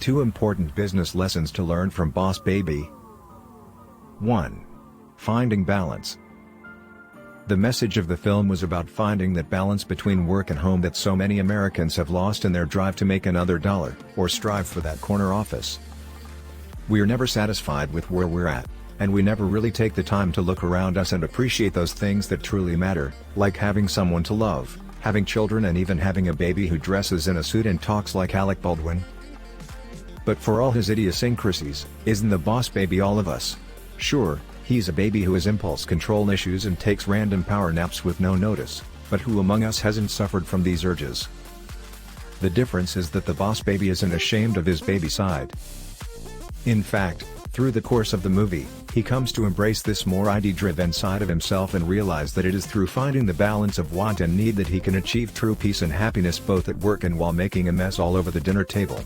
2 important business lessons to learn from Boss Baby. 1. Finding balance. The message of the film was about finding that balance between work and home that so many Americans have lost in their drive to make another dollar, or strive for that corner office. We are never satisfied with where we're at, and we never really take the time to look around us and appreciate those things that truly matter, like having someone to love, having children, and even having a baby who dresses in a suit and talks like Alec Baldwin. But for all his idiosyncrasies, isn't the Boss Baby all of us? Sure, he's a baby who has impulse control issues and takes random power naps with no notice, but who among us hasn't suffered from these urges? The difference is that the Boss Baby isn't ashamed of his baby side. In fact, through the course of the movie, he comes to embrace this more ID-driven side of himself and realize that it is through finding the balance of want and need that he can achieve true peace and happiness both at work and while making a mess all over the dinner table.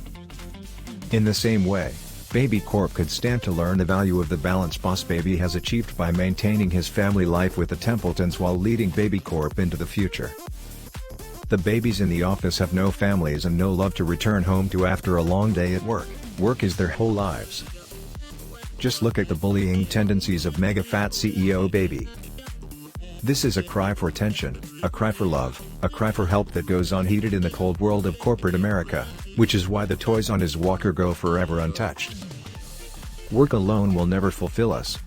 In the same way, Baby Corp could stand to learn the value of the balance Boss Baby has achieved by maintaining his family life with the Templetons while leading Baby Corp into the future. The babies in the office have no families and no love to return home to after a long day at work. Work is their whole lives. Just look at the bullying tendencies of mega fat CEO Baby. This is a cry for attention, a cry for love, a cry for help that goes unheeded in the cold world of corporate America, which is why the toys on his walker go forever untouched. Work alone will never fulfill us.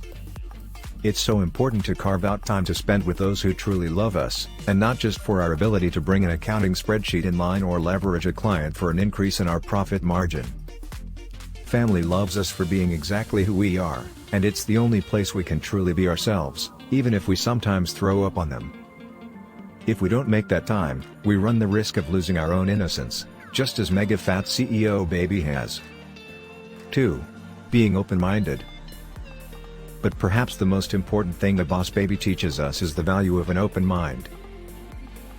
It's so important to carve out time to spend with those who truly love us, and not just for our ability to bring an accounting spreadsheet in line or leverage a client for an increase in our profit margin. Family loves us for being exactly who we are, and it's the only place we can truly be ourselves, even if we sometimes throw up on them. If we don't make that time, we run the risk of losing our own innocence, just as mega fat CEO Baby has. 2. Being open-minded. But perhaps the most important thing the Boss Baby teaches us is the value of an open mind.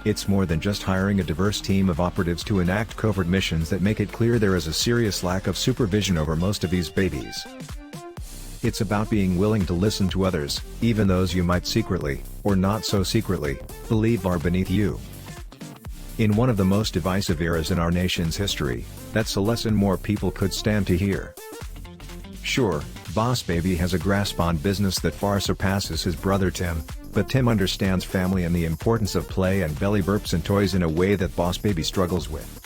It's more than just hiring a diverse team of operatives to enact covert missions that make it clear there is a serious lack of supervision over most of these babies. It's about being willing to listen to others, even those you might secretly, or not so secretly, believe are beneath you. In one of the most divisive eras in our nation's history, that's a lesson more people could stand to hear. Sure, Boss Baby has a grasp on business that far surpasses his brother Tim, but Tim understands family and the importance of play and belly burps and toys in a way that Boss Baby struggles with.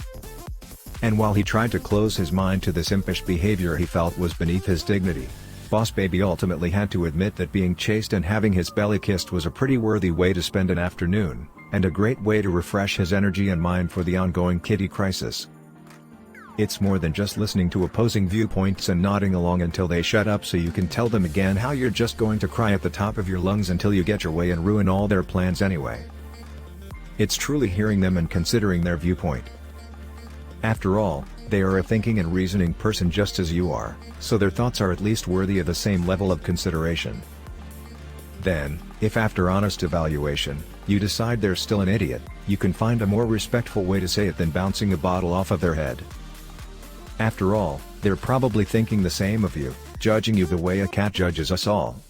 And while he tried to close his mind to this impish behavior he felt was beneath his dignity, Boss Baby ultimately had to admit that being chased and having his belly kissed was a pretty worthy way to spend an afternoon, and a great way to refresh his energy and mind for the ongoing kitty crisis. It's more than just listening to opposing viewpoints and nodding along until they shut up so you can tell them again how you're just going to cry at the top of your lungs until you get your way and ruin all their plans anyway. It's truly hearing them and considering their viewpoint. After all, they are a thinking and reasoning person just as you are, so their thoughts are at least worthy of the same level of consideration. Then, if after honest evaluation, you decide they're still an idiot, you can find a more respectful way to say it than bouncing a bottle off of their head. After all, they're probably thinking the same of you, judging you the way a cat judges us all.